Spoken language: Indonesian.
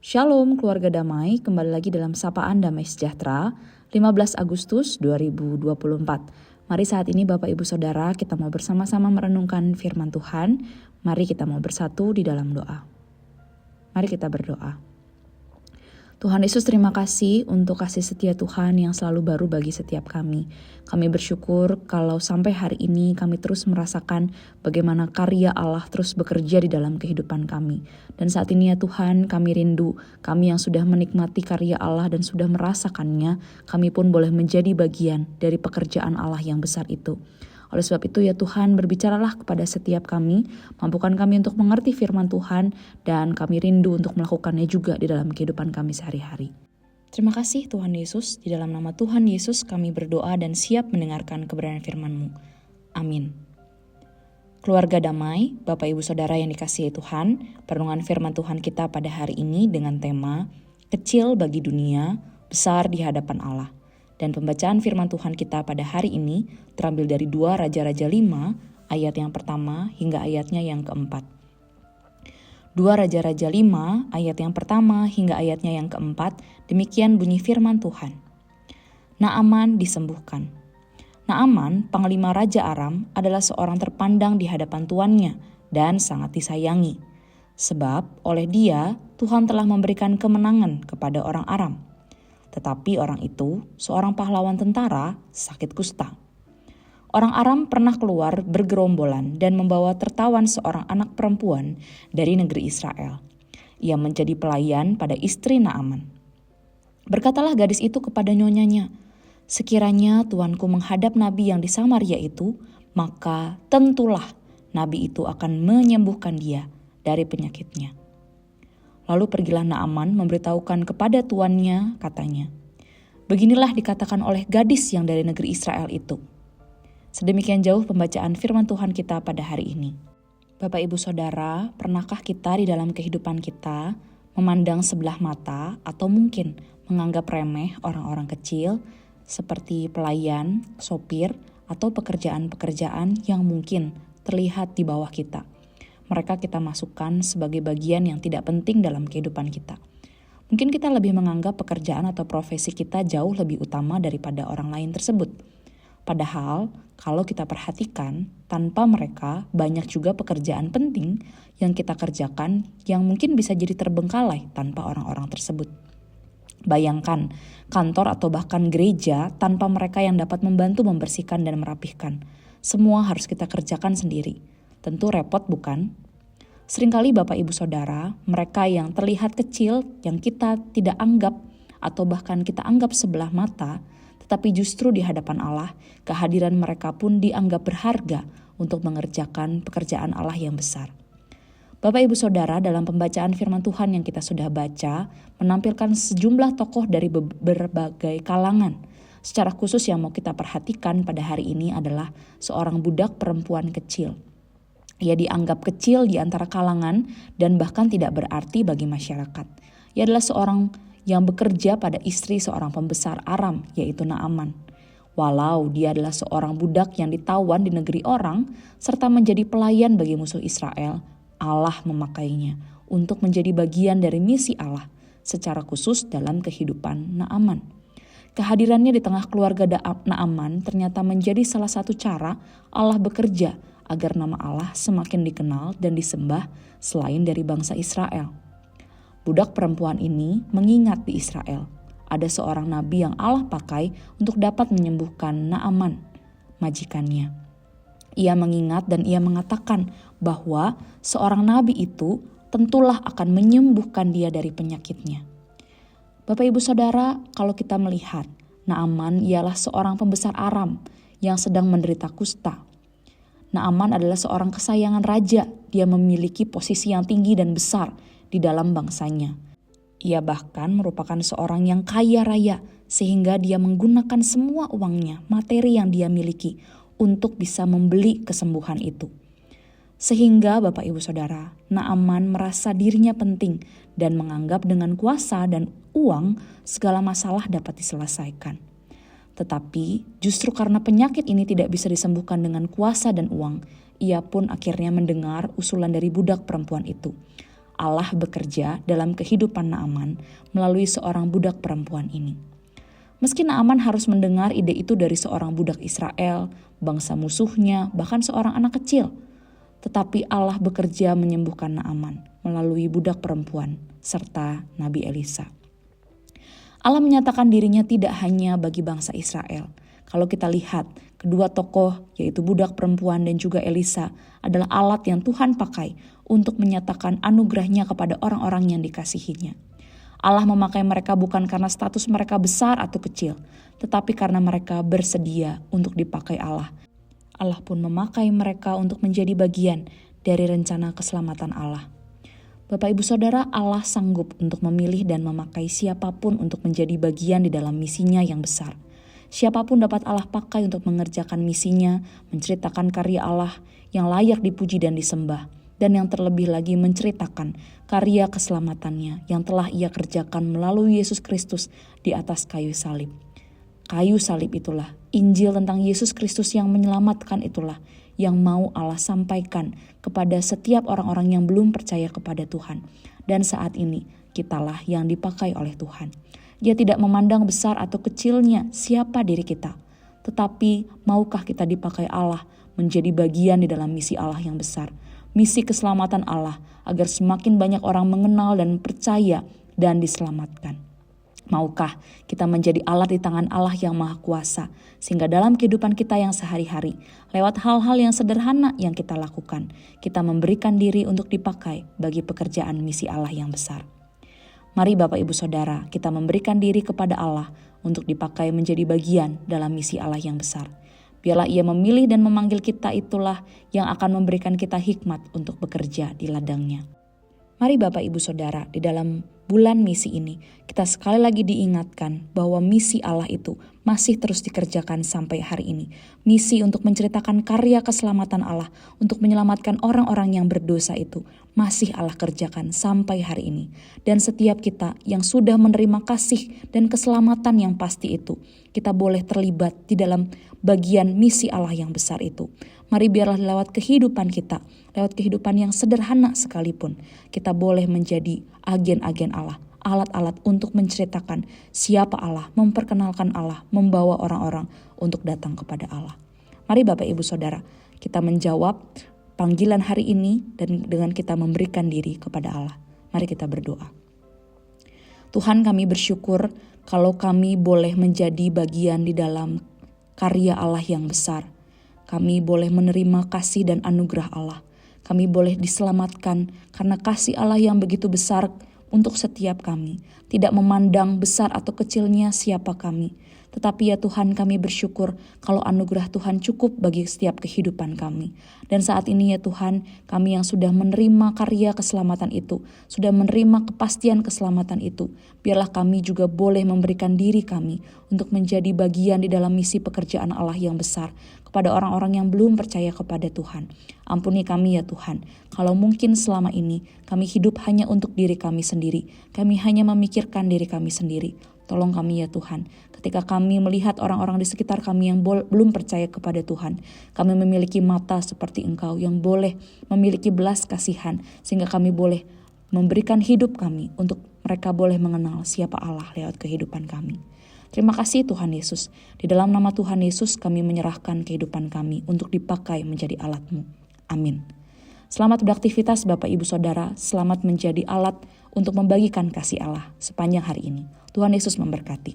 Shalom keluarga damai, kembali lagi dalam Sapaan Damai Sejahtera, 15 Agustus 2024. Mari saat ini Bapak Ibu Saudara kita mau bersama-sama merenungkan firman Tuhan. Mari kita mau bersatu di dalam doa. Mari kita berdoa. Tuhan Yesus, terima kasih untuk kasih setia Tuhan yang selalu baru bagi setiap kami. Kami bersyukur kalau sampai hari ini kami terus merasakan bagaimana karya Allah terus bekerja di dalam kehidupan kami. Dan saat ini ya Tuhan, kami rindu, kami yang sudah menikmati karya Allah dan sudah merasakannya, kami pun boleh menjadi bagian dari pekerjaan Allah yang besar itu. Oleh sebab itu ya Tuhan, berbicaralah kepada setiap kami, mampukan kami untuk mengerti firman Tuhan, dan kami rindu untuk melakukannya juga di dalam kehidupan kami sehari-hari. Terima kasih Tuhan Yesus, di dalam nama Tuhan Yesus kami berdoa dan siap mendengarkan kebenaran firman-Mu. Amin. Keluarga damai, Bapak Ibu Saudara yang dikasihi Tuhan, perenungan firman Tuhan kita pada hari ini dengan tema Kecil bagi dunia, besar di hadapan Allah. Dan pembacaan firman Tuhan kita pada hari ini terambil dari 2 Raja-Raja 5 ayat yang pertama hingga ayatnya yang keempat. 2 Raja-Raja 5 ayat yang pertama hingga ayatnya yang keempat, demikian bunyi firman Tuhan. Naaman disembuhkan. Naaman, panglima Raja Aram, adalah seorang terpandang di hadapan tuannya dan sangat disayangi. Sebab oleh dia Tuhan telah memberikan kemenangan kepada orang Aram. Tetapi orang itu, seorang pahlawan tentara, sakit kusta. Orang Aram pernah keluar bergerombolan dan membawa tertawan seorang anak perempuan dari negeri Israel. Ia menjadi pelayan pada istri Naaman. Berkatalah gadis itu kepada nyonyanya, "Sekiranya tuanku menghadap nabi yang di Samaria itu, maka tentulah nabi itu akan menyembuhkan dia dari penyakitnya." Lalu pergilah Naaman memberitahukan kepada tuannya, katanya, "Beginilah dikatakan oleh gadis yang dari negeri Israel itu." Sedemikian jauh pembacaan firman Tuhan kita pada hari ini. Bapak Ibu Saudara, pernahkah kita di dalam kehidupan kita memandang sebelah mata atau mungkin menganggap remeh orang-orang kecil seperti pelayan, sopir, atau pekerjaan-pekerjaan yang mungkin terlihat di bawah kita? Mereka kita masukkan sebagai bagian yang tidak penting dalam kehidupan kita. Mungkin kita lebih menganggap pekerjaan atau profesi kita jauh lebih utama daripada orang lain tersebut. Padahal, kalau kita perhatikan, tanpa mereka banyak juga pekerjaan penting yang kita kerjakan yang mungkin bisa jadi terbengkalai tanpa orang-orang tersebut. Bayangkan, kantor atau bahkan gereja tanpa mereka yang dapat membantu membersihkan dan merapihkan. Semua harus kita kerjakan sendiri. Tentu repot bukan? Seringkali Bapak Ibu Saudara, mereka yang terlihat kecil, yang kita tidak anggap atau bahkan kita anggap sebelah mata, tetapi justru di hadapan Allah, kehadiran mereka pun dianggap berharga untuk mengerjakan pekerjaan Allah yang besar. Bapak Ibu Saudara, dalam pembacaan firman Tuhan yang kita sudah baca, menampilkan sejumlah tokoh dari berbagai kalangan. Secara khusus yang mau kita perhatikan pada hari ini adalah seorang budak perempuan kecil. Ia dianggap kecil di antara kalangan dan bahkan tidak berarti bagi masyarakat. Ia adalah seorang yang bekerja pada istri seorang pembesar Aram, yaitu Naaman. Walau dia adalah seorang budak yang ditawan di negeri orang, serta menjadi pelayan bagi musuh Israel, Allah memakainya untuk menjadi bagian dari misi Allah, secara khusus dalam kehidupan Naaman. Kehadirannya di tengah keluarga Naaman ternyata menjadi salah satu cara Allah bekerja agar nama Allah semakin dikenal dan disembah selain dari bangsa Israel. Budak perempuan ini mengingat di Israel ada seorang nabi yang Allah pakai untuk dapat menyembuhkan Naaman, majikannya. Ia mengingat dan ia mengatakan bahwa seorang nabi itu tentulah akan menyembuhkan dia dari penyakitnya. Bapak Ibu Saudara, kalau kita melihat Naaman ialah seorang pembesar Aram yang sedang menderita kusta. Naaman adalah seorang kesayangan raja. Dia memiliki posisi yang tinggi dan besar di dalam bangsanya. Ia bahkan merupakan seorang yang kaya raya, sehingga dia menggunakan semua uangnya, materi yang dia miliki, untuk bisa membeli kesembuhan itu. Sehingga Bapak Ibu Saudara, Naaman merasa dirinya penting dan menganggap dengan kuasa dan uang segala masalah dapat diselesaikan. Tetapi justru karena penyakit ini tidak bisa disembuhkan dengan kuasa dan uang, ia pun akhirnya mendengar usulan dari budak perempuan itu. Allah bekerja dalam kehidupan Naaman melalui seorang budak perempuan ini. Meski Naaman harus mendengar ide itu dari seorang budak Israel, bangsa musuhnya, bahkan seorang anak kecil, tetapi Allah bekerja menyembuhkan Naaman melalui budak perempuan serta Nabi Elisa. Allah menyatakan dirinya tidak hanya bagi bangsa Israel. Kalau kita lihat, kedua tokoh yaitu budak perempuan dan juga Elisa adalah alat yang Tuhan pakai untuk menyatakan anugerahnya kepada orang-orang yang dikasihinya. Allah memakai mereka bukan karena status mereka besar atau kecil, tetapi karena mereka bersedia untuk dipakai Allah. Allah pun memakai mereka untuk menjadi bagian dari rencana keselamatan Allah. Bapak Ibu Saudara, Allah sanggup untuk memilih dan memakai siapapun untuk menjadi bagian di dalam misinya yang besar. Siapapun dapat Allah pakai untuk mengerjakan misinya, menceritakan karya Allah yang layak dipuji dan disembah, dan yang terlebih lagi menceritakan karya keselamatannya yang telah Ia kerjakan melalui Yesus Kristus di atas kayu salib. Kayu salib itulah, Injil tentang Yesus Kristus yang menyelamatkan itulah yang mau Allah sampaikan kepada setiap orang-orang yang belum percaya kepada Tuhan. Dan saat ini kitalah yang dipakai oleh Tuhan. Dia tidak memandang besar atau kecilnya siapa diri kita, tetapi maukah kita dipakai Allah menjadi bagian di dalam misi Allah yang besar, misi keselamatan Allah agar semakin banyak orang mengenal dan percaya dan diselamatkan. Maukah kita menjadi alat di tangan Allah yang Maha Kuasa, sehingga dalam kehidupan kita yang sehari-hari, lewat hal-hal yang sederhana yang kita lakukan, kita memberikan diri untuk dipakai bagi pekerjaan misi Allah yang besar. Mari Bapak Ibu Saudara, kita memberikan diri kepada Allah untuk dipakai menjadi bagian dalam misi Allah yang besar. Biarlah Ia memilih dan memanggil kita, itulah yang akan memberikan kita hikmat untuk bekerja di ladangnya. Mari Bapak Ibu Saudara, di dalam bulan misi ini, kita sekali lagi diingatkan bahwa misi Allah itu masih terus dikerjakan sampai hari ini. Misi untuk menceritakan karya keselamatan Allah, untuk menyelamatkan orang-orang yang berdosa itu, masih Allah kerjakan sampai hari ini. Dan setiap kita yang sudah menerima kasih dan keselamatan yang pasti itu, kita boleh terlibat di dalam bagian misi Allah yang besar itu. Mari biarlah lewat kehidupan kita, lewat kehidupan yang sederhana sekalipun, kita boleh menjadi agen-agen Allah, alat-alat untuk menceritakan siapa Allah, memperkenalkan Allah, membawa orang-orang untuk datang kepada Allah. Mari Bapak Ibu Saudara, kita menjawab panggilan hari ini dan dengan kita memberikan diri kepada Allah. Mari kita berdoa. Tuhan, kami bersyukur kalau kami boleh menjadi bagian di dalam karya Allah yang besar. Kami boleh menerima kasih dan anugerah Allah. Kami boleh diselamatkan karena kasih Allah yang begitu besar untuk setiap kami. Tidak memandang besar atau kecilnya siapa kami. Tetapi ya Tuhan, kami bersyukur kalau anugerah Tuhan cukup bagi setiap kehidupan kami. Dan saat ini ya Tuhan, kami yang sudah menerima karya keselamatan itu, sudah menerima kepastian keselamatan itu, biarlah kami juga boleh memberikan diri kami untuk menjadi bagian di dalam misi pekerjaan Allah yang besar kepada orang-orang yang belum percaya kepada Tuhan. Ampuni kami ya Tuhan, kalau mungkin selama ini kami hidup hanya untuk diri kami sendiri, kami hanya memikirkan diri kami sendiri. Tolong kami ya Tuhan, ketika kami melihat orang-orang di sekitar kami yang belum percaya kepada Tuhan, kami memiliki mata seperti Engkau yang boleh memiliki belas kasihan, sehingga kami boleh memberikan hidup kami untuk mereka boleh mengenal siapa Allah lewat kehidupan kami. Terima kasih Tuhan Yesus, di dalam nama Tuhan Yesus kami menyerahkan kehidupan kami untuk dipakai menjadi alat-Mu. Amin. Selamat beraktivitas Bapak Ibu Saudara, selamat menjadi alat untuk membagikan kasih Allah sepanjang hari ini. Tuhan Yesus memberkati.